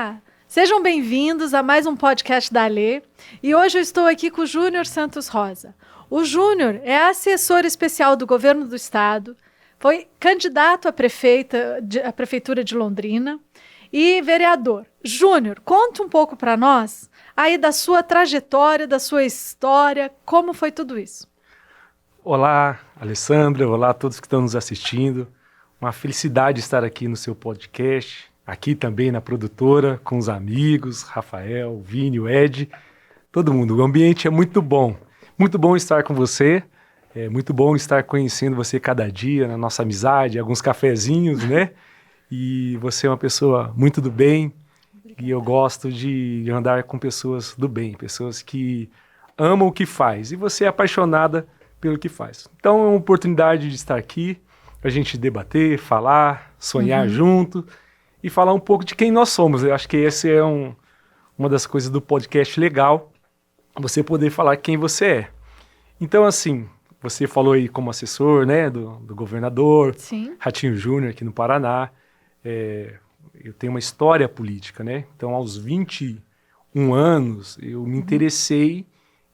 Olá! Sejam bem-vindos a mais um podcast da Alê. E hoje eu estou aqui com o Júnior Santos Rosa. O Júnior é assessor especial do governo do estado, foi candidato à prefeitura de Londrina e vereador. Júnior, conta um pouco para nós aí da sua trajetória, da sua história, como foi tudo isso. Olá, Alessandra, olá a todos que estão nos assistindo. Uma felicidade estar aqui no seu podcast, aqui também na produtora, com os amigos, Rafael, Vini, o Ed, todo mundo. O ambiente é muito bom estar com você, é muito bom estar conhecendo você cada dia, na nossa amizade, alguns cafezinhos, né? E você é uma pessoa muito do bem. Obrigada. E eu gosto de andar com pessoas do bem, pessoas que amam o que faz. E você é apaixonada pelo que faz. Então é uma oportunidade de estar aqui, a gente debater, falar, sonhar junto e falar um pouco de quem nós somos. Eu acho que esse é uma das coisas do podcast legal, você poder falar quem você é. Então, assim, você falou aí como assessor, né, do governador, Sim. Ratinho Júnior aqui no Paraná. Eu tenho uma história política, né? Então, aos 21 anos, eu me interessei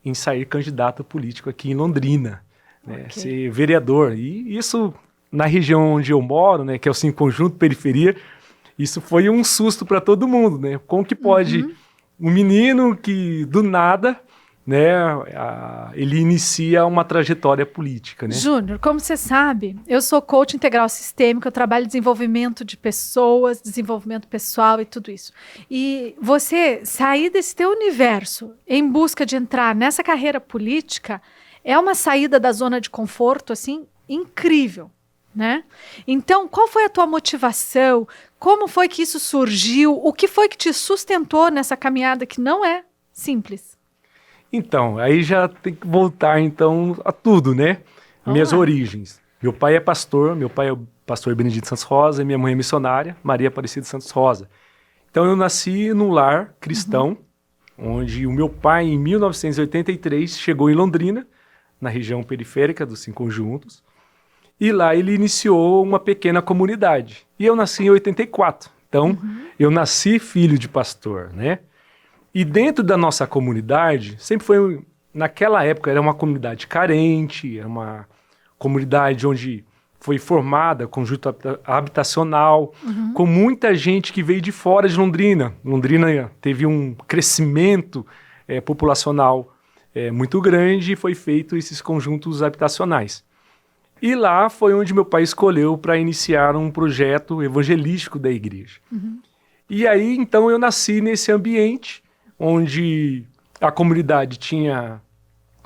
em sair candidato político aqui em Londrina, né? Ser vereador. E isso, na região onde eu moro, né, que é o Cinco Conjunto, periferia, isso foi um susto para todo mundo, né? Como que pode um menino que, do nada, né, ele inicia uma trajetória política, né? Júnior, como você sabe, eu sou coach integral sistêmico, eu trabalho em desenvolvimento de pessoas, desenvolvimento pessoal e tudo isso. E você sair desse teu universo em busca de entrar nessa carreira política é uma saída da zona de conforto, assim, incrível, né? Então, qual foi a tua motivação? Como foi que isso surgiu? O que foi que te sustentou nessa caminhada que não é simples? Então, aí já tem que voltar, então, a tudo, né? Minhas origens. Meu pai é o pastor Benedito Santos Rosa, e minha mãe é missionária, Maria Aparecida Santos Rosa. Então, eu nasci num lar cristão, onde o meu pai, em 1983, chegou em Londrina, na região periférica dos Cinco Conjuntos, e lá ele iniciou uma pequena comunidade. E eu nasci em 84, então, eu nasci filho de pastor, né? E dentro da nossa comunidade, sempre foi, naquela época, era uma comunidade carente, era uma comunidade onde foi formada conjunto habitacional, com muita gente que veio de fora de Londrina. Londrina teve um crescimento populacional muito grande e foi feito esses conjuntos habitacionais. E lá foi onde meu pai escolheu para iniciar um projeto evangelístico da igreja. E aí, então, eu nasci nesse ambiente onde a comunidade tinha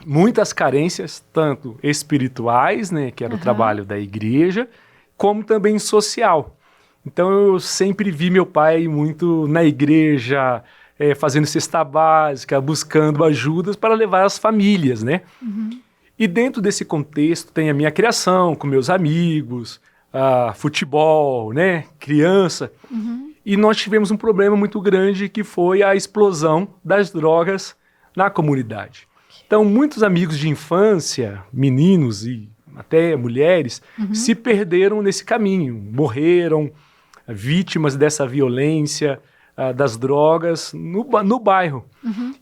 muitas carências, tanto espirituais, né, que era o trabalho da igreja, como também social. Então eu sempre vi meu pai muito na igreja, fazendo cesta básica, buscando ajudas para levar as famílias, né? E dentro desse contexto tem a minha criação com meus amigos, futebol, né, criança. E nós tivemos um problema muito grande que foi a explosão das drogas na comunidade. Então, muitos amigos de infância, meninos e até mulheres, se perderam nesse caminho, morreram vítimas dessa violência, das drogas no bairro.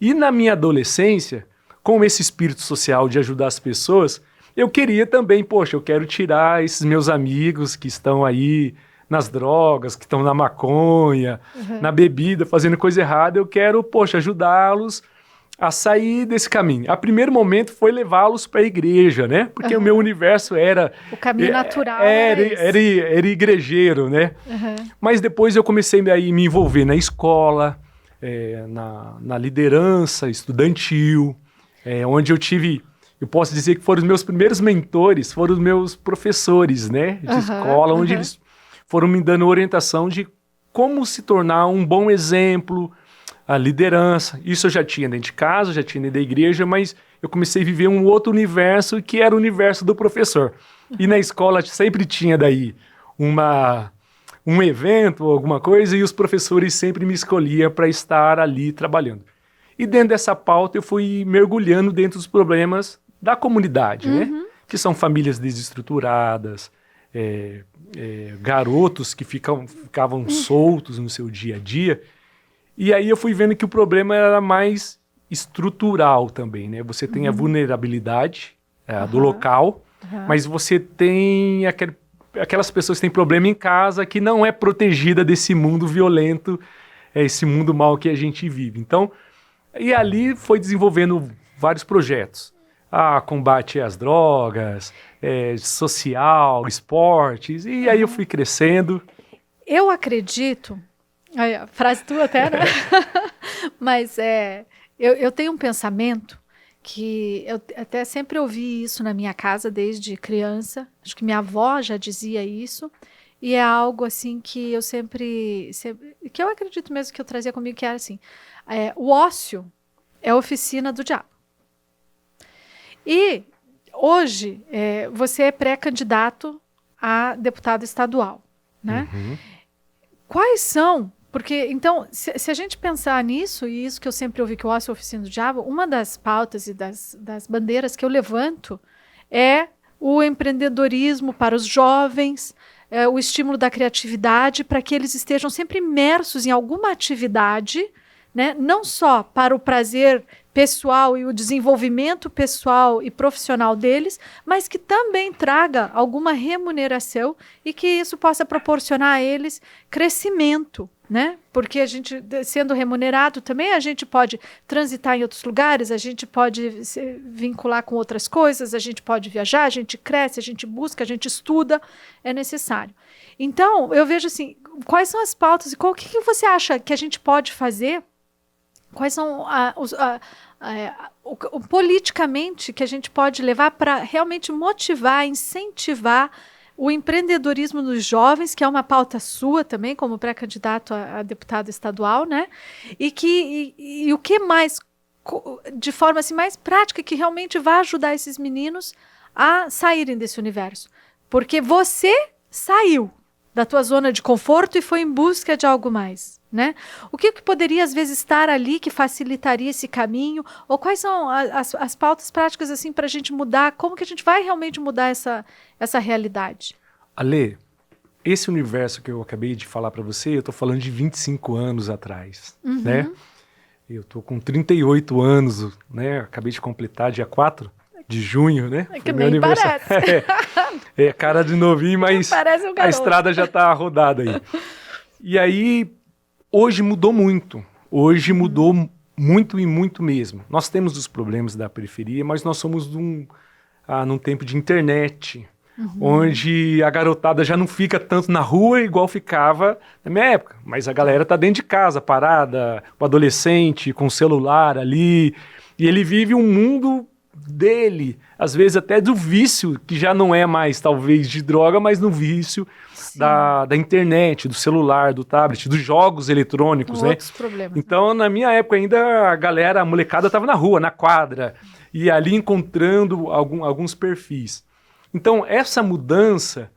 E na minha adolescência, com esse espírito social de ajudar as pessoas, eu queria também, eu quero tirar esses meus amigos que estão aí nas drogas, que estão na maconha, na bebida, fazendo coisa errada, eu quero, ajudá-los a sair desse caminho. A primeiro momento foi levá-los para a igreja, né? Porque o meu universo era... O caminho natural era igrejeiro, né? Mas depois eu comecei a me envolver na escola, na liderança estudantil, onde eu posso dizer que foram os meus primeiros mentores, foram os meus professores, né? De escola, onde eles foram me dando orientação de como se tornar um bom exemplo, a liderança. Isso eu já tinha dentro de casa, já tinha dentro da igreja, mas eu comecei a viver um outro universo que era o universo do professor. E na escola sempre tinha daí um evento, alguma coisa, e os professores sempre me escolhiam para estar ali trabalhando. E dentro dessa pauta eu fui mergulhando dentro dos problemas da comunidade, né? Que são famílias desestruturadas, garotos que ficavam soltos no seu dia a dia. E aí eu fui vendo que o problema era mais estrutural também, né? Você tem a vulnerabilidade do local, mas você tem aquelas pessoas que têm problema em casa que não é protegida desse mundo violento, esse mundo mal que a gente vive. Então, e ali foi desenvolvendo vários projetos. Combate às drogas, social, esportes, e aí eu fui crescendo. Eu acredito, aí, frase tua até, né? Mas eu tenho um pensamento que eu até sempre ouvi isso na minha casa desde criança, acho que minha avó já dizia isso, e é algo assim que eu sempre que eu acredito mesmo que eu trazia comigo, que era assim, o ócio é a oficina do diabo. E hoje você é pré-candidato a deputado estadual, né? Quais são? Porque, então, se a gente pensar nisso, e isso que eu sempre ouvi, que o ócio é a oficina do diabo, uma das pautas e das bandeiras que eu levanto é o empreendedorismo para os jovens, o estímulo da criatividade, para que eles estejam sempre imersos em alguma atividade, né? Não só para o prazer pessoal e o desenvolvimento pessoal e profissional deles, mas que também traga alguma remuneração e que isso possa proporcionar a eles crescimento, né? Porque a gente, sendo remunerado também, a gente pode transitar em outros lugares, a gente pode se vincular com outras coisas, a gente pode viajar, a gente cresce, a gente busca, a gente estuda, é necessário. Então, eu vejo assim, quais são as pautas e o que você acha que a gente pode fazer? Quais são politicamente que a gente pode levar para realmente motivar, incentivar o empreendedorismo dos jovens, que é uma pauta sua também, como pré-candidato a deputado estadual, né? E o que mais, de forma assim, mais prática, que realmente vai ajudar esses meninos a saírem desse universo. Porque você saiu da tua zona de conforto e foi em busca de algo mais, né? O que poderia, às vezes, estar ali que facilitaria esse caminho? Ou quais são as pautas práticas, assim, para a gente mudar? Como que a gente vai realmente mudar essa realidade? Ale, esse universo que eu acabei de falar para você, eu tô falando de 25 anos atrás, né? Eu tô com 38 anos, né? Acabei de completar dia 4 de junho, né? É que nem parece. Cara de novinho, mas a estrada já tá rodada aí. E aí, hoje mudou muito. Hoje mudou muito e muito mesmo. Nós temos os problemas da periferia, mas nós somos num tempo de internet, onde a garotada já não fica tanto na rua igual ficava na minha época. Mas a galera tá dentro de casa, parada, o adolescente com o celular ali, e ele vive um mundo dele, às vezes até do vício, que já não é mais talvez de droga, mas no vício da internet, do celular, do tablet, dos jogos eletrônicos, né? Outros problemas. Então, na minha época ainda, a molecada estava na rua, na quadra, e ali encontrando alguns perfis. Então, essa mudança,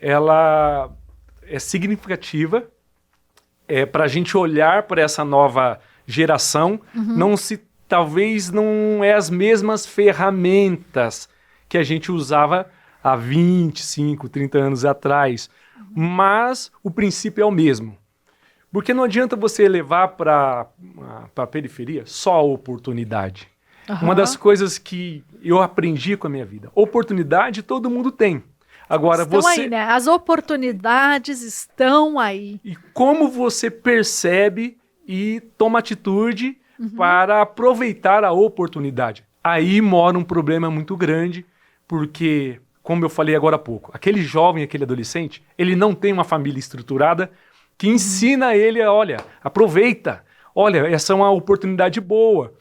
ela é significativa para a gente olhar para essa nova geração, talvez não é as mesmas ferramentas que a gente usava há 25, 30 anos atrás, mas o princípio é o mesmo. Porque não adianta você levar para a periferia só a oportunidade. Uma das coisas que eu aprendi com a minha vida, oportunidade todo mundo tem. Agora estão aí, né? As oportunidades estão aí. E como você percebe e toma atitude para aproveitar a oportunidade. Aí mora um problema muito grande, porque, como eu falei agora há pouco, aquele jovem, aquele adolescente, ele não tem uma família estruturada que ensina ele a, olha, aproveita, olha, essa é uma oportunidade boa.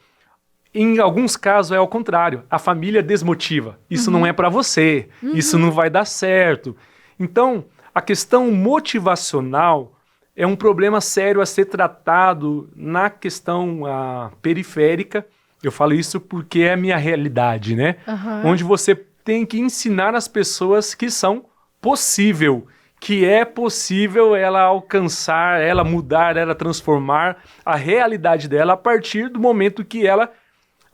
Em alguns casos é ao contrário, a família desmotiva. Isso não é para você, isso não vai dar certo. Então, a questão motivacional é um problema sério a ser tratado na questão periférica. Eu falo isso porque é a minha realidade, né? Onde você tem que ensinar as pessoas que que é possível ela alcançar, ela mudar, ela transformar a realidade dela a partir do momento que ela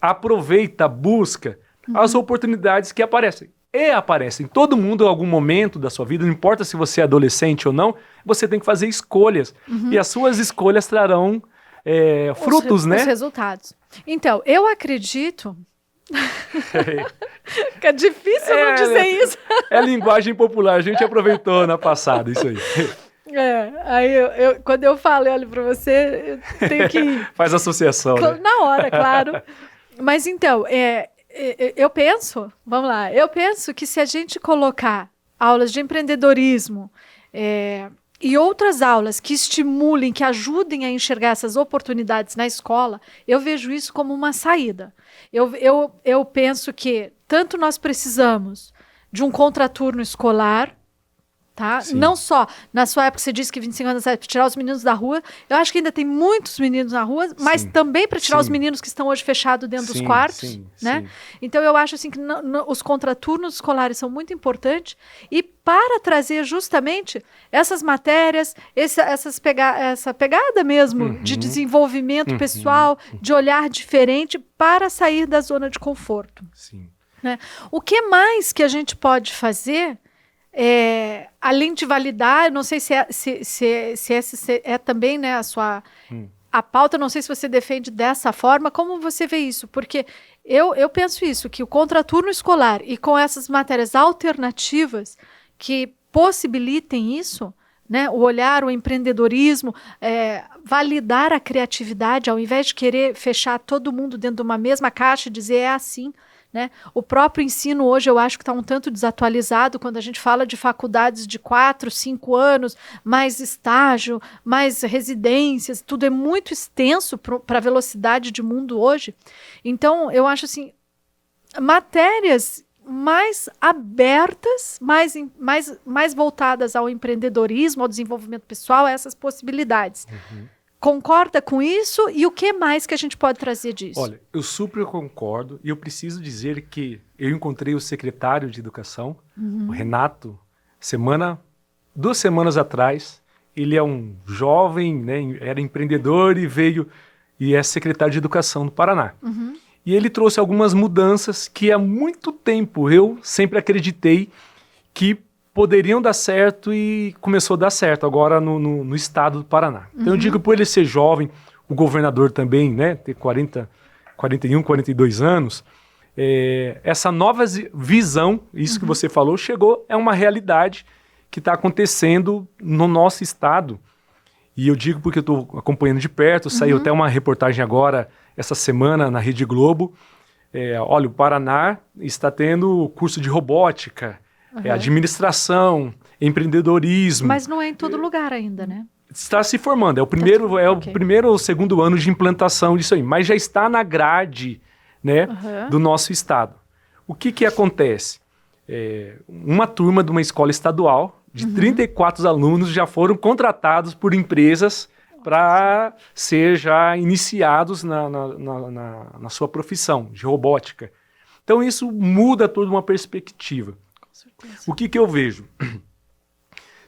aproveita, busca as oportunidades que aparecem. aparecem. Todo mundo, em algum momento da sua vida, não importa se você é adolescente ou não, você tem que fazer escolhas. E as suas escolhas trarão frutos, né? Os resultados. Então, eu acredito... que é difícil não dizer isso. É linguagem popular, a gente aproveitou na passada, isso aí. Aí quando eu falo, eu olho para você, eu tenho que... Faz associação, né? Na hora, claro. Mas então, eu penso, vamos lá, eu penso que se a gente colocar aulas de empreendedorismo e outras aulas que estimulem, que ajudem a enxergar essas oportunidades na escola, eu vejo isso como uma saída. Eu penso que tanto nós precisamos de um contraturno escolar, tá? Não só, na sua época você disse que 25 anos é para tirar os meninos da rua, eu acho que ainda tem muitos meninos na rua, mas também para tirar os meninos que estão hoje fechados dentro dos quartos, né? Então eu acho assim que os contraturnos escolares são muito importantes e para trazer justamente essas matérias, essa pegada mesmo de desenvolvimento pessoal, de olhar diferente para sair da zona de conforto. Sim. Né? O que mais que a gente pode fazer, além de validar, eu não sei se essa é também, né, a pauta, não sei se você defende dessa forma, como você vê isso? Porque eu penso isso, que o contraturno escolar e com essas matérias alternativas que possibilitem isso, né, o olhar, o empreendedorismo, validar a criatividade, ao invés de querer fechar todo mundo dentro de uma mesma caixa e dizer é assim. Né? O próprio ensino hoje eu acho que está um tanto desatualizado quando a gente fala de faculdades de 4, 5 anos, mais estágio, mais residências, tudo é muito extenso para a velocidade de mundo hoje. Então, eu acho assim, matérias mais abertas, mais voltadas ao empreendedorismo, ao desenvolvimento pessoal, a essas possibilidades. Concorda com isso? E o que mais que a gente pode trazer disso? Olha, eu super concordo e eu preciso dizer que eu encontrei o secretário de Educação, o Renato, 2 semanas atrás. Ele é um jovem, né, era empreendedor e é secretário de Educação do Paraná. E ele trouxe algumas mudanças que há muito tempo eu sempre acreditei que poderiam dar certo e começou a dar certo agora no estado do Paraná. Então eu digo, por ele ser jovem, o governador também, né, ter 41, 42 anos, essa nova visão, isso que você falou, é uma realidade que está acontecendo no nosso estado. E eu digo porque eu estou acompanhando de perto, saiu até uma reportagem agora, essa semana, na Rede Globo. Olha, o Paraná está tendo curso de robótica, administração, empreendedorismo. Mas não é em todo lugar ainda, né? Está se formando. O primeiro ou segundo ano de implantação disso aí. Mas já está na grade, né, do nosso estado. O que acontece? Uma turma de uma escola estadual, de 34 alunos, já foram contratados por empresas para ser já iniciados na sua profissão de robótica. Então isso muda toda uma perspectiva. O que eu vejo?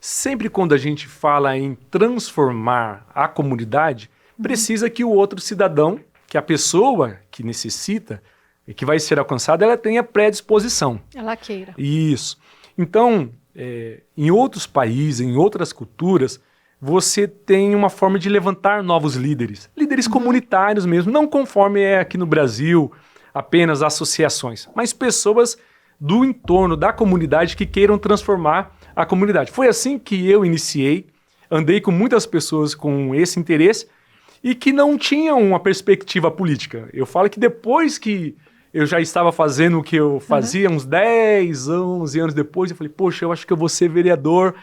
Sempre quando a gente fala em transformar a comunidade, precisa que o outro cidadão, que a pessoa que necessita, e que vai ser alcançada, ela tenha predisposição. Ela queira. Isso. Então, em outros países, em outras culturas, você tem uma forma de levantar novos líderes. Líderes comunitários mesmo, não conforme é aqui no Brasil, apenas associações, mas pessoas do entorno, da comunidade, que queiram transformar a comunidade. Foi assim que eu iniciei, andei com muitas pessoas com esse interesse e que não tinham uma perspectiva política. Eu falo que depois que eu já estava fazendo o que eu fazia, uns 10, 11 anos depois, eu falei, poxa, eu acho que eu vou ser vereador,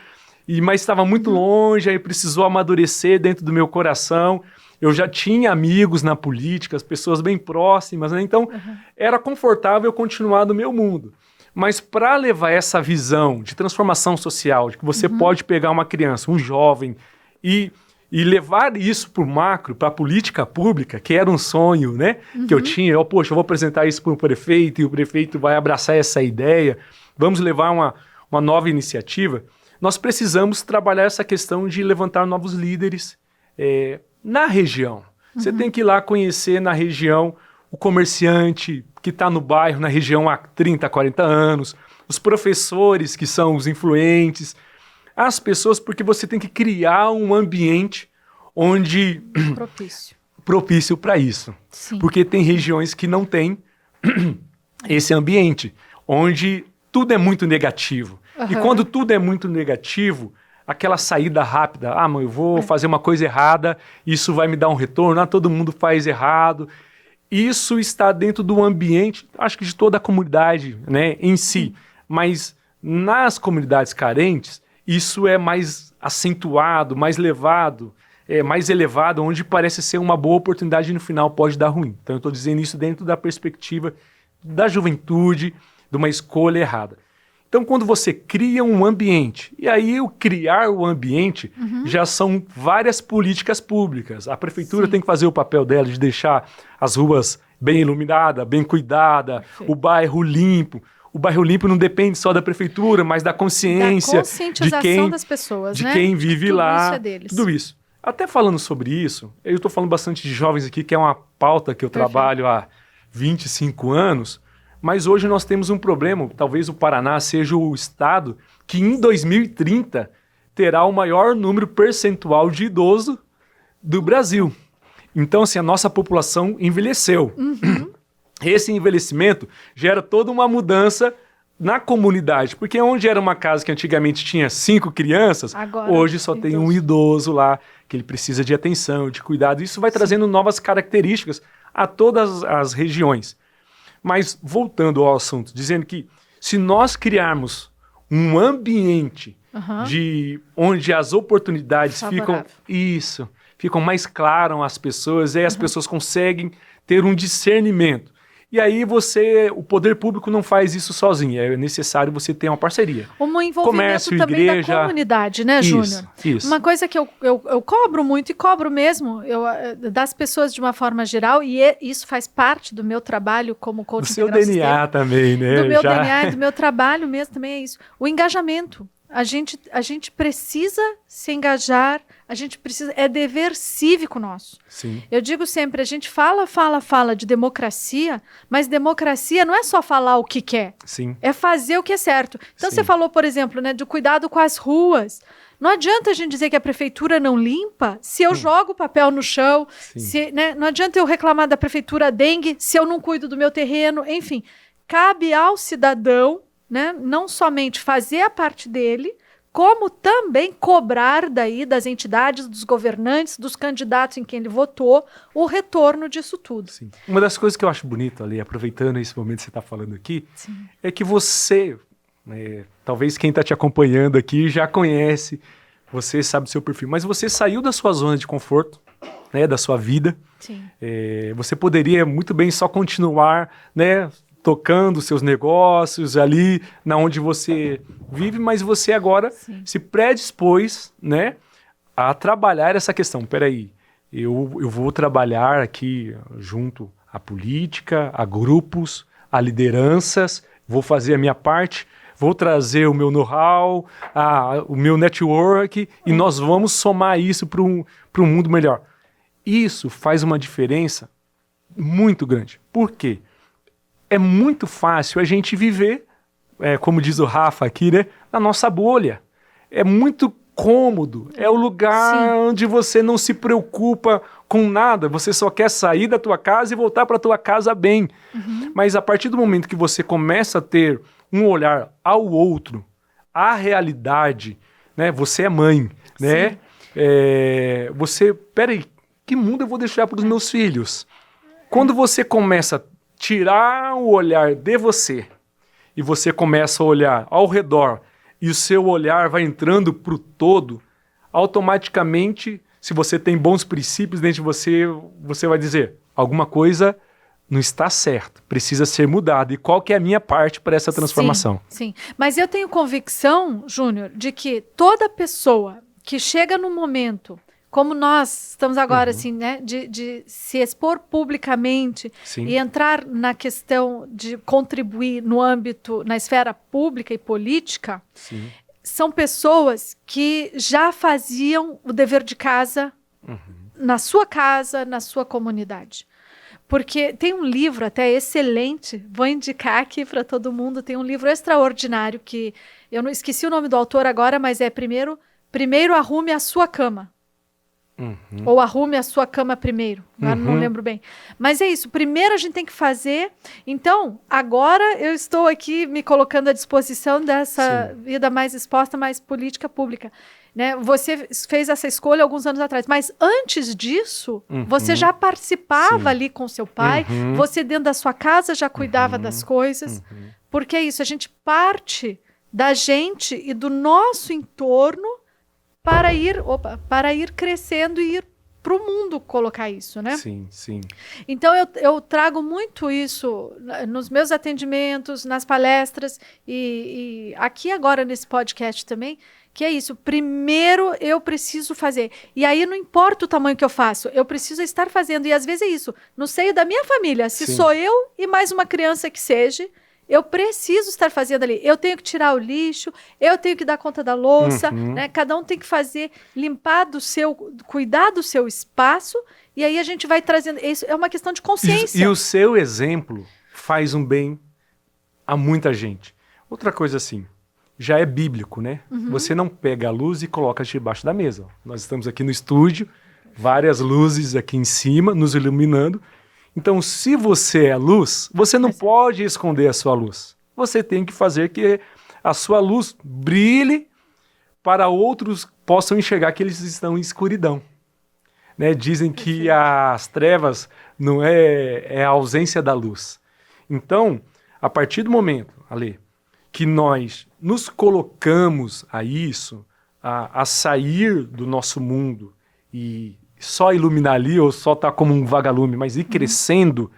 mas estava muito longe, aí precisou amadurecer dentro do meu coração. Eu já tinha amigos na política, as pessoas bem próximas, né? Então era confortável continuar no meu mundo. Mas para levar essa visão de transformação social, de que você pode pegar uma criança, um jovem, e levar isso para o macro, para a política pública, que era um sonho, né, que eu tinha, poxa, eu vou apresentar isso para o prefeito, e o prefeito vai abraçar essa ideia, vamos levar uma nova iniciativa, nós precisamos trabalhar essa questão de levantar novos líderes na região. Você tem que ir lá conhecer na região o comerciante que está no bairro, na região há 30, 40 anos, os professores que são os influentes, as pessoas, porque você tem que criar um ambiente onde propício para isso. Sim. Porque tem regiões que não tem esse ambiente, onde tudo é muito negativo. E quando tudo é muito negativo, aquela saída rápida, mãe, eu vou fazer uma coisa errada, isso vai me dar um retorno, todo mundo faz errado. Isso está dentro do ambiente, acho que de toda a comunidade, né, em si. Mas nas comunidades carentes, isso é mais acentuado, mais levado, mais elevado, onde parece ser uma boa oportunidade e no final pode dar ruim. Então eu estou dizendo isso dentro da perspectiva da juventude, de uma escolha errada. Então, quando você cria um ambiente, e aí o criar o ambiente já são várias políticas públicas. A prefeitura tem que fazer o papel dela de deixar as ruas bem iluminadas, bem cuidadas, o bairro limpo. O bairro limpo não depende só da prefeitura, mas da consciência das pessoas, de quem vive tudo lá. Isso é deles. Tudo isso. Até falando sobre isso, eu estou falando bastante de jovens aqui, que é uma pauta que eu trabalho há 25 anos, mas hoje nós temos um problema, talvez o Paraná seja o estado que em 2030 terá o maior número percentual de idoso do Brasil. Então, assim, a nossa população envelheceu. Esse envelhecimento gera toda uma mudança na comunidade, porque onde era uma casa que antigamente tinha 5 crianças, agora, hoje só tem um idoso lá, que ele precisa de atenção, de cuidado. Isso vai trazendo novas características a todas as regiões. Mas voltando ao assunto, dizendo que se nós criarmos um ambiente onde as oportunidades ficam mais claras às pessoas, e aí as pessoas conseguem ter um discernimento. E aí o poder público não faz isso sozinho, é necessário você ter uma parceria. Um envolvimento comércio, também igreja, da comunidade, né, Júnior? Isso. Uma coisa que eu cobro muito, e cobro mesmo, das pessoas de uma forma geral, e isso faz parte do meu trabalho como coach integral sistêmico. Do seu DNA também, né? Do meu DNA e do meu trabalho mesmo também é isso. O engajamento. A gente precisa se engajar, é dever cívico nosso. Sim. Eu digo sempre, a gente fala de democracia, mas democracia não é só falar o que quer, é fazer o que é certo. Então você falou, por exemplo, né, do cuidado com as ruas. Não adianta a gente dizer que a prefeitura não limpa se eu jogo papel no chão, não adianta eu reclamar da prefeitura dengue se eu não cuido do meu terreno, enfim. Cabe ao cidadão, né, não somente fazer a parte dele, como também cobrar daí das entidades, dos governantes, dos candidatos em quem ele votou, o retorno disso tudo. Sim. Uma das coisas que eu acho bonito ali, aproveitando esse momento que você está falando aqui, é que você, talvez quem está te acompanhando aqui já conhece, você sabe o seu perfil, mas você saiu da sua zona de conforto, né, da sua vida. Você poderia muito bem só continuar, né, tocando seus negócios ali na onde você vive, mas você agora se predispôs, né, a trabalhar essa questão. Peraí, eu vou trabalhar aqui junto à política, a grupos, a lideranças, vou fazer a minha parte, vou trazer o meu know-how, o meu network, e nós vamos somar isso para um mundo melhor. Isso faz uma diferença muito grande. Por quê? É muito fácil a gente viver, como diz o Rafa aqui, né, na nossa bolha. É muito cômodo, é o lugar onde você não se preocupa com nada, você só quer sair da tua casa e voltar para a tua casa bem. Mas a partir do momento que você começa a ter um olhar ao outro, à realidade, né, você é mãe, né? Peraí, que mundo eu vou deixar para os meus filhos? Quando você começa a tirar o olhar de você e você começa a olhar ao redor e o seu olhar vai entrando para o todo, automaticamente, se você tem bons princípios dentro de você, você vai dizer, alguma coisa não está certo, precisa ser mudado. E qual que é a minha parte para essa transformação? Sim. Mas eu tenho convicção, Júnior, de que toda pessoa que chega num momento como nós estamos agora, assim, né, de se expor publicamente e entrar na questão de contribuir no âmbito, na esfera pública e política, são pessoas que já faziam o dever de casa na sua comunidade. Porque tem um livro até excelente, vou indicar aqui para todo mundo, tem um livro extraordinário que eu não esqueci o nome do autor agora, mas é Primeiro Arrume a Sua Cama. Ou Arrume a Sua Cama Primeiro, não lembro bem. Mas é isso, primeiro a gente tem que fazer. Então, agora eu estou aqui me colocando à disposição dessa vida mais exposta, mais política pública. Né? Você fez essa escolha alguns anos atrás, mas antes disso, você já participava ali com seu pai, você dentro da sua casa já cuidava das coisas, porque é isso, a gente parte da gente e do nosso entorno para ir crescendo e ir para o mundo colocar isso, né? Sim, sim. Então, eu trago muito isso nos meus atendimentos, nas palestras e aqui agora nesse podcast também, que é isso. Primeiro, eu preciso fazer. E aí, não importa o tamanho que eu faço, eu preciso estar fazendo. E às vezes é isso. No seio da minha família, se sou eu e mais uma criança que seja, eu preciso estar fazendo ali. Eu tenho que tirar o lixo, eu tenho que dar conta da louça, né? Cada um tem que fazer, cuidar do seu espaço, e aí a gente vai trazendo. Isso é uma questão de consciência. E o seu exemplo faz um bem a muita gente. Outra coisa assim, já é bíblico, né? Você não pega a luz e coloca debaixo da mesa. Nós estamos aqui no estúdio, várias luzes aqui em cima, nos iluminando. Então, se você é luz, você não pode esconder a sua luz. Você tem que fazer que a sua luz brilhe para outros possam enxergar que eles estão em escuridão. Né? Dizem que as trevas não é a ausência da luz. Então, a partir do momento, Ale, que nós nos colocamos a isso, a sair do nosso mundo e só iluminar ali ou só estar como um vagalume, mas ir crescendo,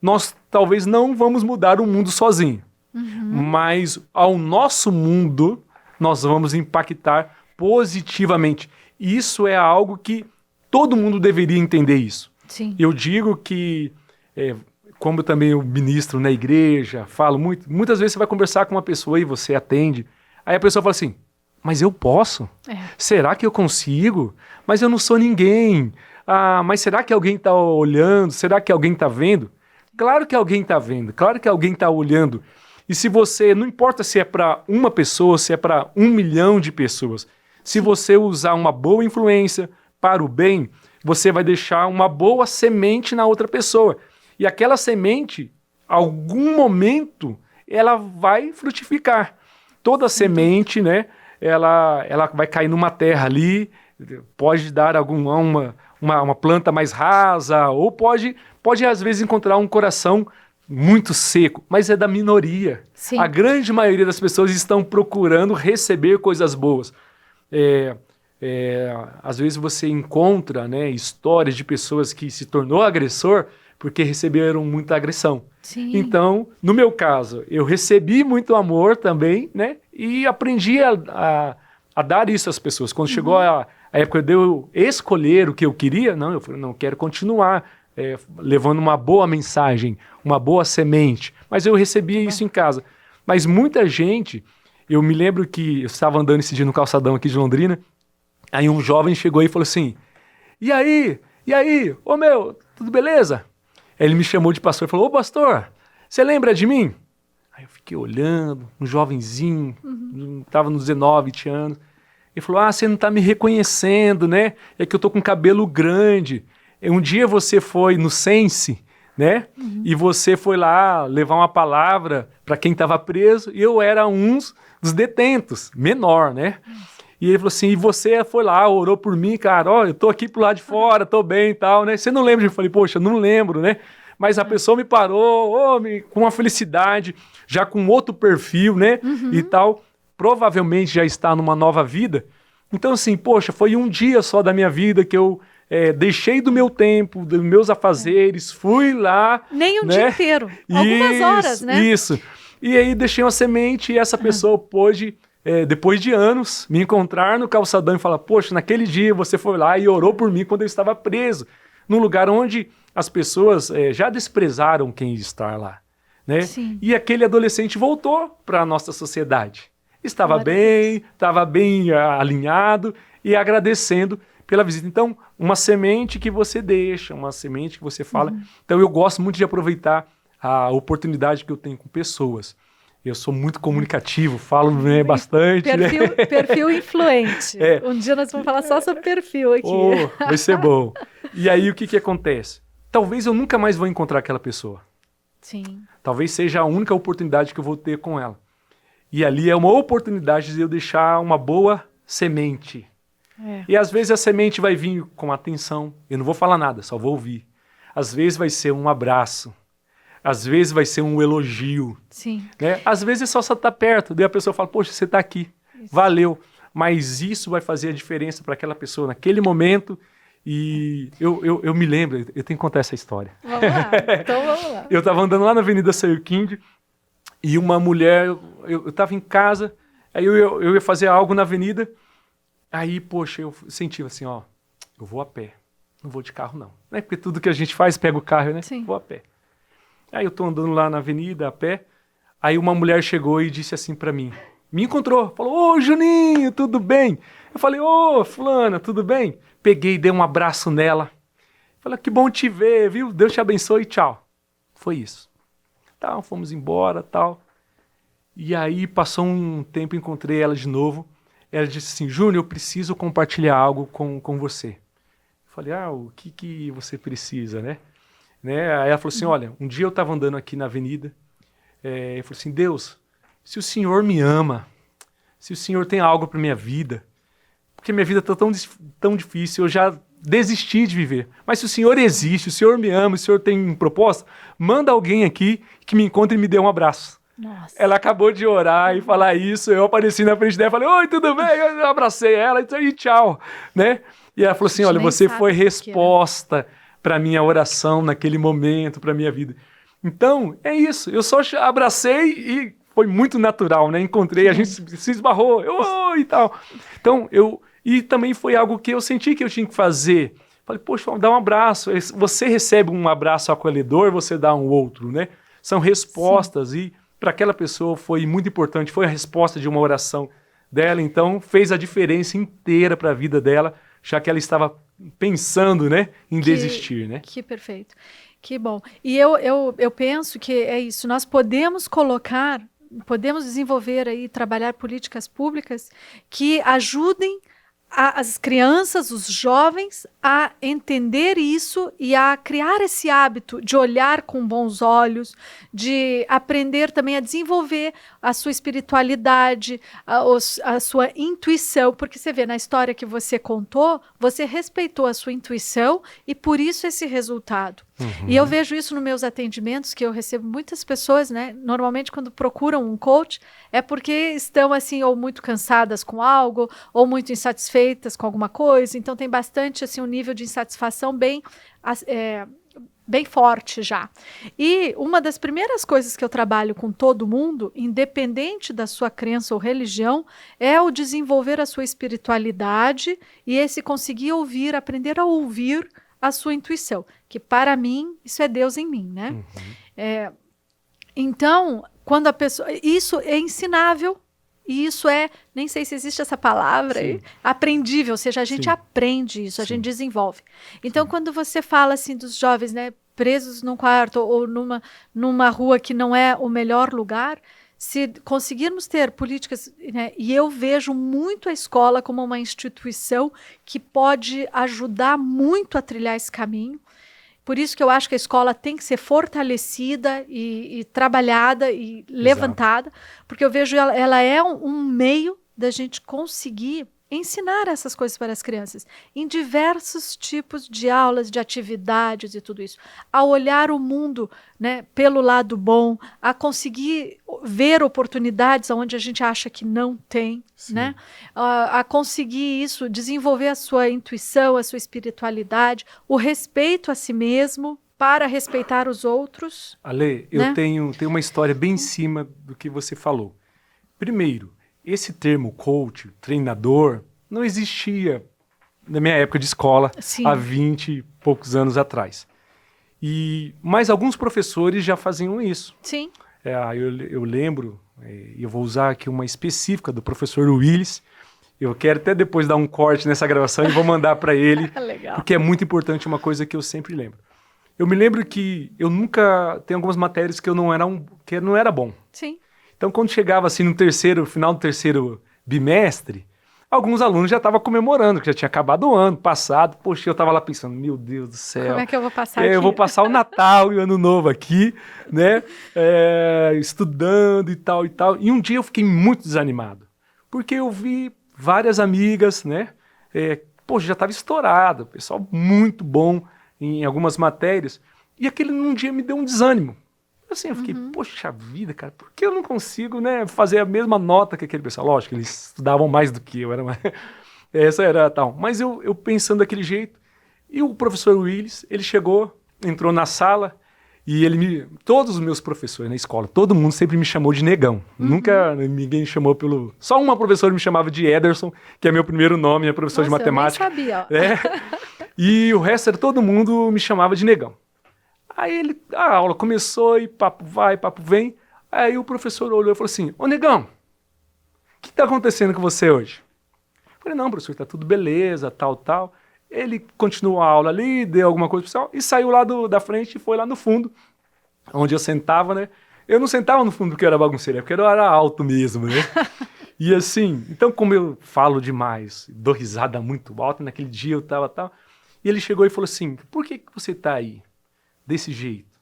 nós talvez não vamos mudar o mundo sozinho. Mas ao nosso mundo, nós vamos impactar positivamente. Isso é algo que todo mundo deveria entender isso. Sim. Eu digo que, como também eu ministro na igreja, falo muitas vezes você vai conversar com uma pessoa e você atende, aí a pessoa fala assim, mas eu posso? Será que eu consigo? Mas eu não sou ninguém. Mas será que alguém está olhando? Será que alguém está vendo? Claro que alguém está vendo, claro que alguém está olhando. E se você, não importa se é para uma pessoa, se é para 1 milhão de pessoas, se você usar uma boa influência para o bem, você vai deixar uma boa semente na outra pessoa. E aquela semente, algum momento, ela vai frutificar. Toda semente, né? Ela vai cair numa terra ali, pode dar uma planta mais rasa, ou pode às vezes encontrar um coração muito seco, mas é da minoria. Sim. A grande maioria das pessoas estão procurando receber coisas boas. Às vezes você encontra, né, histórias de pessoas que se tornou agressor porque receberam muita agressão. Sim. Então, no meu caso, eu recebi muito amor também, né? E aprendi a dar isso às pessoas. Quando chegou a época de eu escolher o que eu queria, eu falei, não, quero continuar levando uma boa mensagem, uma boa semente. Mas eu recebia isso em casa. Mas muita gente, eu me lembro que eu estava andando esse dia no calçadão aqui de Londrina, aí um jovem chegou aí e falou assim, e aí, ô meu, tudo beleza? Aí ele me chamou de pastor e falou, ô pastor, você lembra de mim? Aí eu fiquei olhando, um jovenzinho, estava nos 19, 20 anos. Ele falou, você não está me reconhecendo, né? É que eu tô com cabelo grande. Um dia você foi no Sense, né? E você foi lá levar uma palavra para quem estava preso, e eu era um dos detentos, menor, né? E ele falou assim, e você foi lá, orou por mim, cara, eu tô aqui pro lado de fora, tô bem e tal, né? Você não lembra? Eu falei, poxa, não lembro, né? Mas a pessoa me parou, com uma felicidade, já com outro perfil, né? E tal, provavelmente já está numa nova vida. Então assim, poxa, foi um dia só da minha vida que eu deixei do meu tempo, dos meus afazeres, fui lá... Nem um dia inteiro, algumas horas, né? Isso, e aí deixei uma semente e essa pessoa pôde... depois de anos, me encontrar no calçadão e falar, poxa, naquele dia você foi lá e orou por mim quando eu estava preso, num lugar onde as pessoas já desprezaram quem está lá, né? Sim. E aquele adolescente voltou para a nossa sociedade. Estava bem alinhado e agradecendo pela visita. Então, uma semente que você deixa, uma semente que você fala. Então eu gosto muito de aproveitar a oportunidade que eu tenho com pessoas. Eu sou muito comunicativo, falo bastante. Perfil influente. Um dia nós vamos falar só sobre perfil aqui. Vai ser bom. E aí o que acontece? Talvez eu nunca mais vou encontrar aquela pessoa. Sim. Talvez seja a única oportunidade que eu vou ter com ela. E ali é uma oportunidade de eu deixar uma boa semente. E às vezes a semente vai vir com atenção. Eu não vou falar nada, só vou ouvir. Às vezes vai ser um abraço. Às vezes vai ser um elogio. Sim. Né? Às vezes é só você estar perto. Daí a pessoa fala, poxa, você está aqui. Isso. Valeu. Mas isso vai fazer a diferença para aquela pessoa naquele momento. E eu me lembro, eu tenho que contar essa história. Vamos lá, então vamos lá. Eu estava andando lá na Avenida Sayukind e uma mulher, eu estava em casa, aí eu ia fazer algo na avenida, aí, poxa, eu senti assim, ó, eu vou a pé, não vou de carro não. Não é porque tudo que a gente faz pega o carro, né? Sim. Vou a pé. Aí eu tô andando lá na avenida a pé, aí uma mulher chegou e disse assim para mim, me encontrou, falou, ô Juninho, tudo bem? Eu falei, ô fulana, tudo bem? Peguei, dei um abraço nela. Falei, que bom te ver, viu? Deus te abençoe, tchau. Foi isso. Então, fomos embora, tal. E aí, passou um tempo, encontrei ela de novo. Ela disse assim, Júnior, eu preciso compartilhar algo com você. Eu falei, o que você precisa, né? Aí ela falou assim, olha, um dia eu estava andando aqui na avenida, eu falei assim, Deus, se o Senhor me ama, se o Senhor tem algo para minha vida, porque minha vida está tão difícil, eu já desisti de viver. Mas se o Senhor existe, o Senhor me ama, o Senhor tem um propósito, manda alguém aqui que me encontre e me dê um abraço. Nossa. Ela acabou de orar e falar isso, eu apareci na frente dela, falei, oi, tudo bem? Eu abracei ela e tchau. Né? E ela falou assim, olha, você foi resposta para a minha oração naquele momento, para a minha vida. Então, é isso, eu só abracei e foi muito natural, né? Encontrei, a gente se esbarrou, e tal. Então, e também foi algo que eu senti que eu tinha que fazer. Falei, poxa, dá um abraço. Você recebe um abraço acolhedor, você dá um outro, né? São respostas. Sim. E para aquela pessoa foi muito importante. Foi a resposta de uma oração dela. Então, fez a diferença inteira para a vida dela, já que ela estava pensando, né, em desistir, né? Que perfeito. Que bom. E eu penso que é isso. Nós podemos desenvolver aí, trabalhar políticas públicas que ajudem as crianças, os jovens, a entender isso e a criar esse hábito de olhar com bons olhos, de aprender também a desenvolver a sua espiritualidade, a sua intuição, porque você vê na história que você contou, você respeitou a sua intuição e por isso esse resultado. Uhum. E eu vejo isso nos meus atendimentos, que eu recebo muitas pessoas, né? Normalmente quando procuram um coach é porque estão assim ou muito cansadas com algo ou muito insatisfeitas com alguma coisa, então tem bastante assim um nível de insatisfação bem forte já. E uma das primeiras coisas que eu trabalho com todo mundo, independente da sua crença ou religião, é o desenvolver a sua espiritualidade e esse conseguir ouvir, aprender a ouvir a sua intuição, que para mim, isso é Deus em mim, né? Uhum. Então, quando a pessoa... Isso é ensinável, e isso é, nem sei se existe essa palavra aí, aprendível, ou seja, a gente aprende isso, a gente desenvolve. Então, quando você fala assim dos jovens, né, presos num quarto ou numa rua que não é o melhor lugar, se conseguirmos ter políticas, né, e eu vejo muito a escola como uma instituição que pode ajudar muito a trilhar esse caminho. Por isso que eu acho que a escola tem que ser fortalecida e trabalhada e levantada, porque eu vejo ela é um meio da gente conseguir ensinar essas coisas para as crianças, em diversos tipos de aulas, de atividades e tudo isso. A olhar o mundo, né, pelo lado bom, a conseguir ver oportunidades onde a gente acha que não tem, né? A conseguir isso, desenvolver a sua intuição, a sua espiritualidade, o respeito a si mesmo, para respeitar os outros. Ale, né? Eu tenho uma história bem em cima do que você falou. Primeiro, esse termo coach, treinador, não existia na minha época de escola, há 20 e poucos anos atrás. Mas alguns professores já faziam isso. Sim. Eu lembro, eu vou usar aqui uma específica do professor Willis, Eu quero até depois dar um corte nessa gravação e vou mandar para ele, Legal. porque é muito importante, uma coisa que eu sempre lembro. Eu me lembro que eu nunca... Tem algumas matérias que eu não era bom. Sim. Então, quando chegava assim no final do terceiro bimestre, alguns alunos já estavam comemorando, que já tinha acabado o ano passado. Poxa, eu estava lá pensando, meu Deus do céu. Como é que eu vou passar aqui? Eu vou passar o Natal e o Ano Novo aqui, né? Estudando e tal e tal. E um dia eu fiquei muito desanimado, porque eu vi várias amigas, né? Poxa, já estava estourado, pessoal muito bom em algumas matérias. E aquele num dia me deu um desânimo. Assim, eu fiquei, poxa vida, cara, por que eu não consigo, né, fazer a mesma nota que aquele pessoal? Lógico, eles estudavam mais do que eu, essa era tal. Mas eu pensando daquele jeito, e o professor Willis, ele chegou, entrou na sala, e todos os meus professores na escola, todo mundo sempre me chamou de Negão. Nunca ninguém me chamou pelo... Só uma professora me chamava de Ederson, que é meu primeiro nome, é professor de matemática. Eu nem sabia, ó. E o resto era todo mundo me chamava de Negão. Aí a aula começou e papo vai, papo vem. Aí o professor olhou e falou assim, ô Negão, o que está acontecendo com você hoje? Eu falei, não, professor, tá tudo beleza, tal, tal. Ele continuou a aula ali, deu alguma coisa pro pessoal e saiu lá da frente e foi lá no fundo, onde eu sentava, né? Eu não sentava no fundo porque eu era bagunceiro, é porque eu era alto mesmo, né? E assim, então como eu falo demais, dou risada muito alta, naquele dia eu tava tal. E ele chegou e falou assim, por que você tá aí? Desse jeito.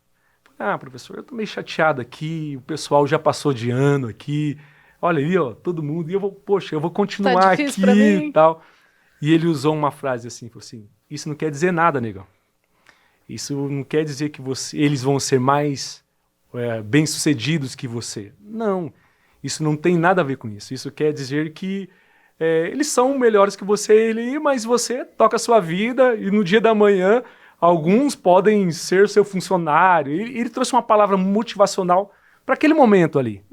Ah, professor, eu tô meio chateado aqui, o pessoal já passou de ano aqui, olha aí, ó, todo mundo, e eu vou continuar aqui e tal. E ele usou uma frase assim, falou assim, isso não quer dizer nada, negão. Isso não quer dizer que eles vão ser mais bem-sucedidos que você. Não, isso não tem nada a ver com isso. Isso quer dizer que eles são melhores que você, mas você toca a sua vida e no dia da manhã alguns podem ser seu funcionário. Ele trouxe uma palavra motivacional para aquele momento ali.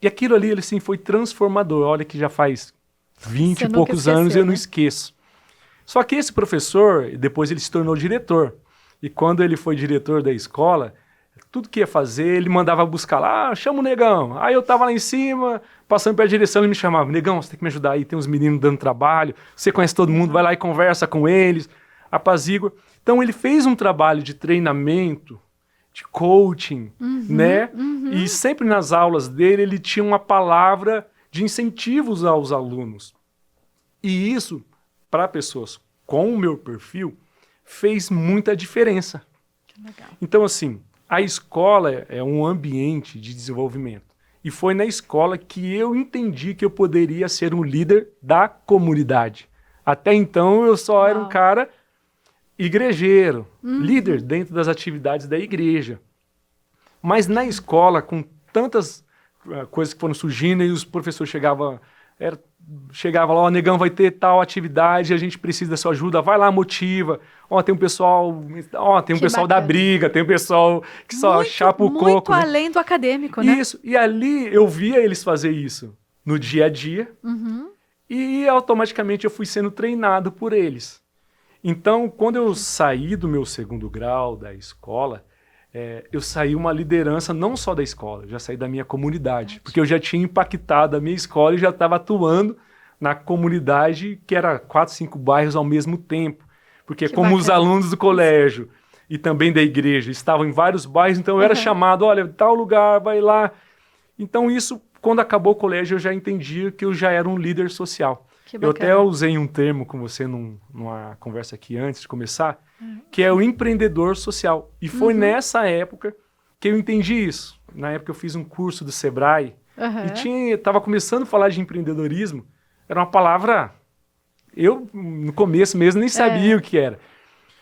E aquilo ali, assim, foi transformador. Olha que já faz 20 e poucos anos e eu não esqueço. Só que esse professor, depois ele se tornou diretor. E quando ele foi diretor da escola, tudo que ia fazer, ele mandava buscar lá, chama o Negão. Aí eu tava lá em cima, passando pela direção, ele me chamava, Negão, você tem que me ajudar aí, tem uns meninos dando trabalho, você conhece todo mundo, vai lá e conversa com eles, apazigua. Então ele fez um trabalho de treinamento, de coaching, né? E sempre nas aulas dele ele tinha uma palavra de incentivos aos alunos. E isso, para pessoas com o meu perfil, fez muita diferença. Que legal. Então, assim, a escola é um ambiente de desenvolvimento. E foi na escola que eu entendi que eu poderia ser um líder da comunidade. Até então eu só era um cara igrejeiro, líder dentro das atividades da igreja. Mas na escola, com tantas coisas que foram surgindo, e os professores chegavam lá, ó, Negão, vai ter tal atividade, a gente precisa da sua ajuda, vai lá, motiva. Ó, tem um pessoal da briga, tem um pessoal que só chapa o coco. Muito além do acadêmico, né? Isso, e ali eu via eles fazer isso no dia a dia, e automaticamente eu fui sendo treinado por eles. Então, quando eu saí do meu segundo grau da escola, eu saí uma liderança não só da escola, já saí da minha comunidade, porque eu já tinha impactado a minha escola e já estava atuando na comunidade, que era 4, 5 bairros ao mesmo tempo. Porque como bacana. Os alunos do colégio e também da igreja estavam em vários bairros, então eu era chamado, olha, tal lugar, vai lá. Então isso, quando acabou o colégio, eu já entendia que eu já era um líder social. Eu até usei um termo com você numa conversa aqui antes de começar, que é o empreendedor social. E foi nessa época que eu entendi isso. Na época eu fiz um curso do Sebrae e estava começando a falar de empreendedorismo. Era uma palavra... Eu, no começo mesmo, nem sabia o que era.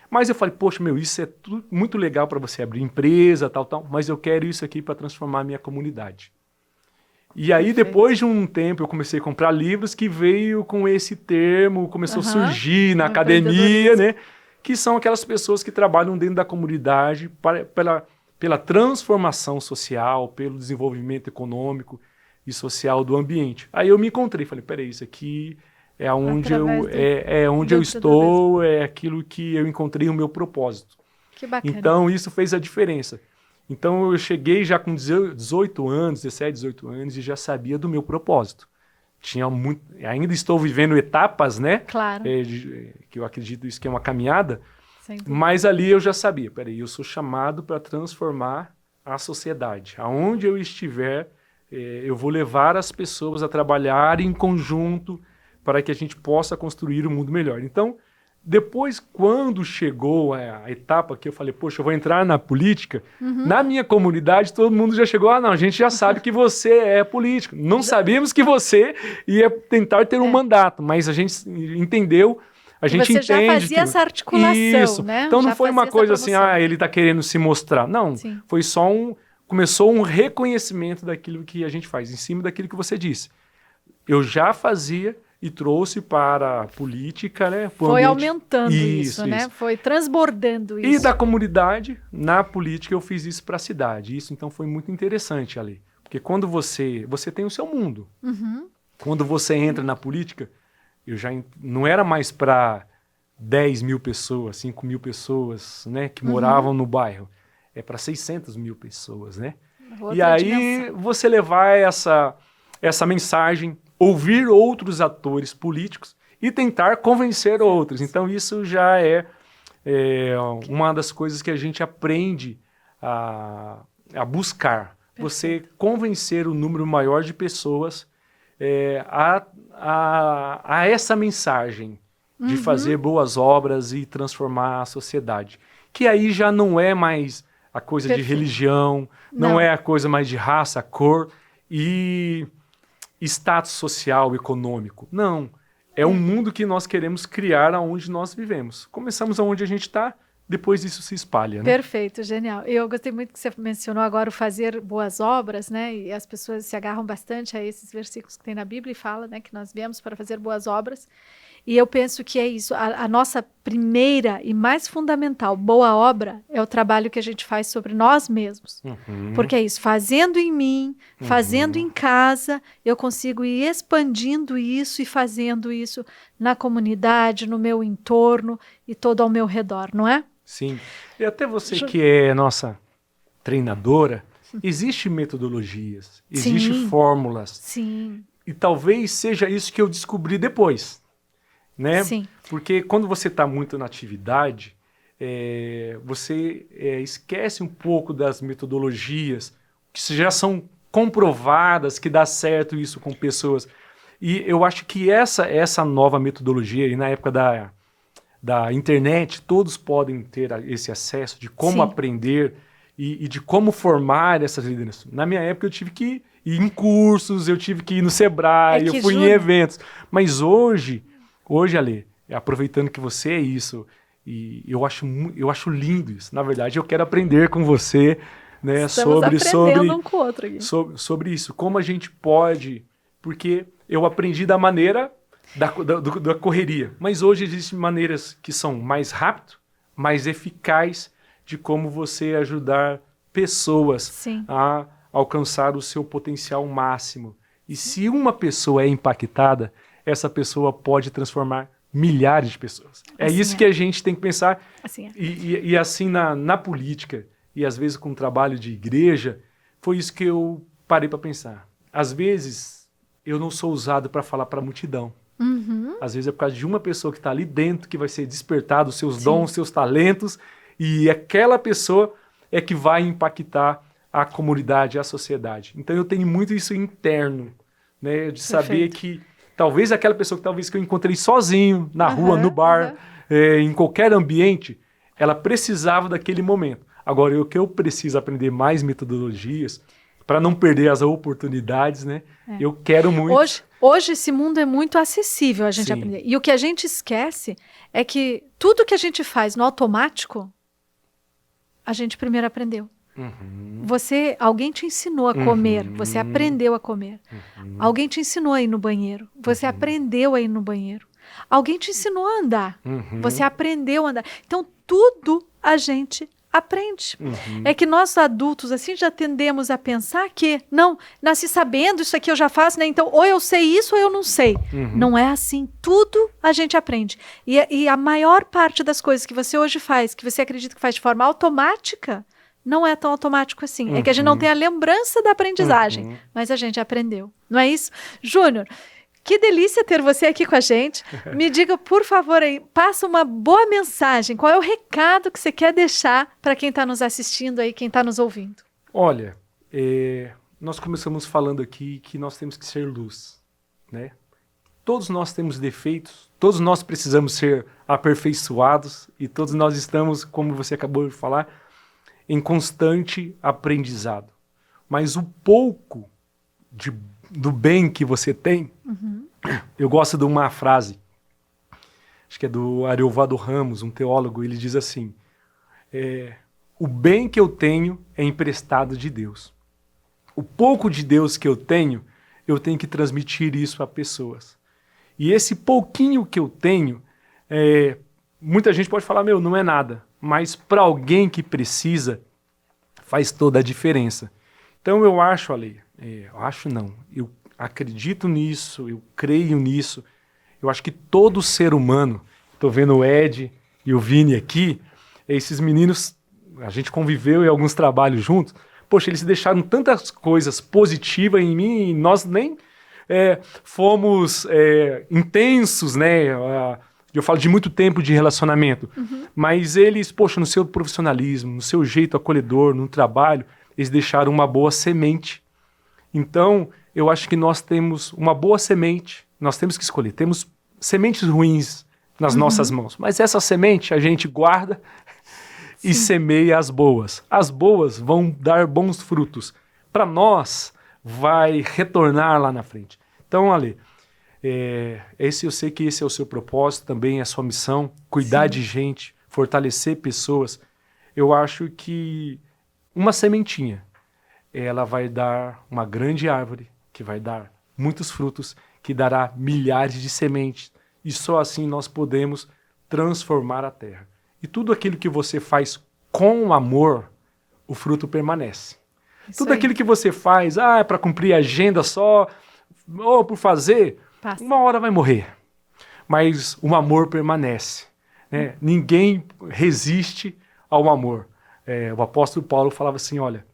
Mas eu falei, poxa, isso é tudo muito legal para você abrir empresa, tal, mas eu quero isso aqui para transformar a minha comunidade. E aí, depois de um tempo, eu comecei a comprar livros que veio com esse termo, começou a surgir na academia, né? Que são aquelas pessoas que trabalham dentro da comunidade pela transformação social, pelo desenvolvimento econômico e social do ambiente. Aí eu me encontrei, falei, peraí, isso aqui é onde eu estou, é aquilo que eu encontrei o meu propósito. Que bacana. Então, isso fez a diferença. Então, eu cheguei já com 18 anos, 17, 18 anos, e já sabia do meu propósito. ainda estou vivendo etapas, né? Claro. Que eu acredito isso que é uma caminhada. Sem dúvida. Mas ali eu já sabia, peraí, eu sou chamado para transformar a sociedade. Aonde eu estiver, eu vou levar as pessoas a trabalhar em conjunto para que a gente possa construir um mundo melhor. Então, depois, quando chegou a etapa que eu falei, poxa, eu vou entrar na política, na minha comunidade todo mundo já chegou, não, a gente já sabe que você é político. Não sabíamos que você ia tentar ter um mandato, mas a gente entendeu, a gente entende. Você já fazia essa articulação, isso, né? Então não Já foi uma fazia coisa essa assim, promoção. ele está querendo se mostrar. Não, Sim. foi só começou um reconhecimento daquilo que a gente faz, em cima daquilo que você disse. Eu já fazia e trouxe para a política, né? Foi aumentando isso, né? Foi transbordando isso. E da comunidade, na política, eu fiz isso para a cidade. Isso, então, foi muito interessante ali. Porque quando você tem o seu mundo. Quando você entra na política, não era mais para 10 mil pessoas, 5 mil pessoas, né? Que moravam no bairro. É para 600 mil pessoas, né? E aí, você levar essa mensagem, ouvir outros atores políticos e tentar convencer outros. Então, isso já é uma das coisas que a gente aprende a buscar. Você convencer o número maior de pessoas a essa mensagem de fazer boas obras e transformar a sociedade. Que aí já não é mais a coisa de religião, não é a coisa mais de raça, cor e status social, econômico. Não. É um mundo que nós queremos criar aonde nós vivemos. Começamos aonde a gente está, depois isso se espalha. Né? Perfeito, genial. Eu gostei muito que você mencionou agora o fazer boas obras, né? E as pessoas se agarram bastante a esses versículos que tem na Bíblia e fala, né, que nós viemos para fazer boas obras. E eu penso que é isso. A nossa primeira e mais fundamental boa obra é o trabalho que a gente faz sobre nós mesmos. Porque é isso, fazendo em mim, fazendo em casa, eu consigo ir expandindo isso e fazendo isso na comunidade, no meu entorno e todo ao meu redor, não é? Sim. E até você que é nossa treinadora, existem metodologias, existem fórmulas. Sim. E talvez seja isso que eu descobri depois. Né? Sim. Porque quando você está muito na atividade, você esquece um pouco das metodologias que já são comprovadas, que dá certo isso com pessoas. E eu acho que essa nova metodologia, e na época da internet, todos podem ter esse acesso de como aprender e de como formar essas lideranças. Na minha época eu tive que ir em cursos, eu tive que ir no Sebrae, eu fui em eventos. Mas hoje, Ale, aproveitando que você é isso, e eu acho lindo isso. Na verdade, eu quero aprender com você, né, aprendendo um com o outro aqui. sobre isso. Como a gente pode... Porque eu aprendi da maneira da correria. Mas hoje existem maneiras que são mais rápidas, mais eficazes de como você ajudar pessoas a alcançar o seu potencial máximo. E se uma pessoa é impactada, essa pessoa pode transformar milhares de pessoas. É isso que a gente tem que pensar. Assim E assim na política, e às vezes com o trabalho de igreja, foi isso que eu parei para pensar. Às vezes, eu não sou usado para falar para a multidão. Às vezes é por causa de uma pessoa que está ali dentro, que vai ser despertado os seus dons, seus talentos, e aquela pessoa é que vai impactar a comunidade, a sociedade. Então eu tenho muito isso interno, né, de saber que talvez aquela pessoa que eu encontrei sozinho, na rua, no bar, em qualquer ambiente, ela precisava daquele momento. Agora, o que eu preciso aprender mais metodologias para não perder as oportunidades, né? Eu quero muito... Hoje esse mundo é muito acessível a gente aprender. E o que a gente esquece é que tudo que a gente faz no automático, a gente primeiro aprendeu. Alguém te ensinou a comer, você aprendeu a comer. Alguém te ensinou a ir no banheiro, você aprendeu a ir no banheiro. Alguém te ensinou a andar, você aprendeu a andar. Então, tudo a gente aprende. É que nós adultos assim já tendemos a pensar que, não, nasci sabendo, isso aqui eu já faço, né? Então, ou eu sei isso ou eu não sei. Não é assim, tudo a gente aprende. E a maior parte das coisas que você hoje faz, que você acredita que faz de forma automática, não é tão automático assim. É que a gente não tem a lembrança da aprendizagem, mas a gente aprendeu. Não é isso? Júnior, Que delícia ter você aqui com a gente. Me diga, por favor, aí, passa uma boa mensagem. Qual é o recado que você quer deixar para quem está nos assistindo aí, quem está nos ouvindo? Olha, nós começamos falando aqui que nós temos que ser luz, né? Todos nós temos defeitos, todos nós precisamos ser aperfeiçoados e todos nós estamos, como você acabou de falar, em constante aprendizado. Mas o pouco do bem que você tem, eu gosto de uma frase, acho que é do Ariovaldo Ramos, um teólogo, ele diz assim, o bem que eu tenho é emprestado de Deus. O pouco de Deus que eu tenho que transmitir isso a pessoas. E esse pouquinho que eu tenho, muita gente pode falar, não é nada. Mas para alguém que precisa, faz toda a diferença. Então eu acho, Ale, eu acredito nisso, eu creio nisso. Eu acho que todo ser humano, estou vendo o Ed e o Vini aqui, esses meninos, a gente conviveu em alguns trabalhos juntos, poxa, eles deixaram tantas coisas positivas em mim e nós nem fomos intensos, né? Eu falo de muito tempo de relacionamento, mas eles, poxa, no seu profissionalismo, no seu jeito acolhedor, no trabalho, eles deixaram uma boa semente. Então, eu acho que nós temos uma boa semente, nós temos que escolher. Temos sementes ruins nas nossas mãos, mas essa semente a gente guarda e semeia as boas. As boas vão dar bons frutos. Para nós, vai retornar lá na frente. Então, Ale, eu sei que esse é o seu propósito, também é a sua missão, cuidar de gente, fortalecer pessoas. Eu acho que uma sementinha, ela vai dar uma grande árvore, que vai dar muitos frutos, que dará milhares de sementes. E só assim nós podemos transformar a terra. E tudo aquilo que você faz com amor, o fruto permanece. Tudo aquilo que você faz, é para cumprir a agenda só, ou por fazer, uma hora vai morrer. Mas o amor permanece. Né? Ninguém resiste ao amor. O apóstolo Paulo falava assim, olha,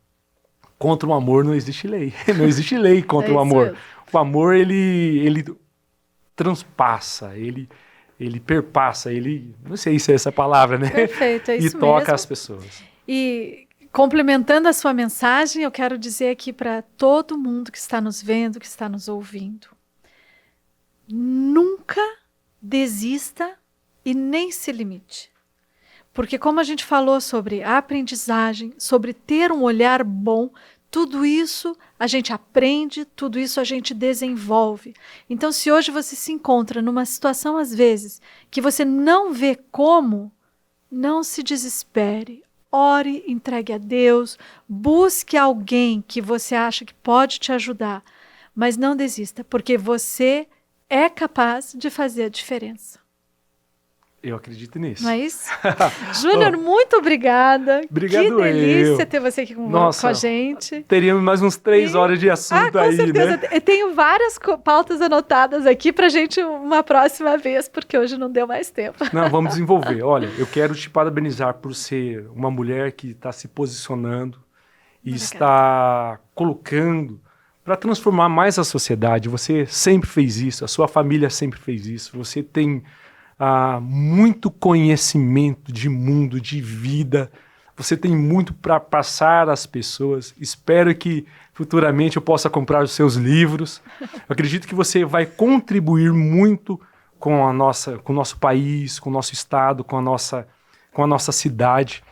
contra o amor não existe lei. Não existe lei contra o amor. Mesmo. O amor, ele transpassa, ele perpassa, não sei se é essa palavra, né? Perfeito, é isso e toca mesmo. as pessoas. E complementando a sua mensagem, eu quero dizer aqui para todo mundo que está nos vendo, que está nos ouvindo, nunca desista e nem se limite. Porque como a gente falou sobre a aprendizagem, sobre ter um olhar bom, tudo isso a gente aprende, tudo isso a gente desenvolve. Então, se hoje você se encontra numa situação, às vezes, que você não vê como, não se desespere. Ore, entregue a Deus, busque alguém que você acha que pode te ajudar. Mas não desista, porque você é capaz de fazer a diferença. Eu acredito nisso. Não é isso? Júnior, muito obrigada. Obrigado. Que delícia ter você aqui com a gente. Teríamos mais uns 3 horas de assunto aí, certeza. né? Eu tenho várias pautas anotadas aqui pra gente uma próxima vez, porque hoje não deu mais tempo. Não, vamos desenvolver. Olha, eu quero te parabenizar por ser uma mulher que está se posicionando e está colocando para transformar mais a sociedade. Você sempre fez isso, a sua família sempre fez isso. Você tem muito conhecimento de mundo, de vida. Você tem muito para passar às pessoas. Espero que futuramente eu possa comprar os seus livros. Eu acredito que você vai contribuir muito com o nosso país, com o nosso estado, com a nossa cidade.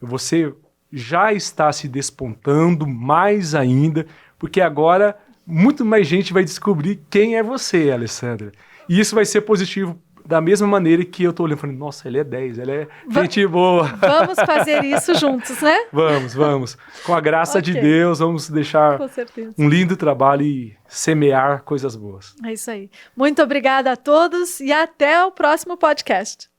Você já está se despontando mais ainda, porque agora muito mais gente vai descobrir quem é você, Alessandra. E isso vai ser positivo da mesma maneira que eu tô olhando e falando, nossa, ele é 10, ele é gente boa. Vamos fazer isso juntos, né? Vamos. Com a graça de Deus, vamos deixar um lindo trabalho e semear coisas boas. É isso aí. Muito obrigada a todos e até o próximo podcast.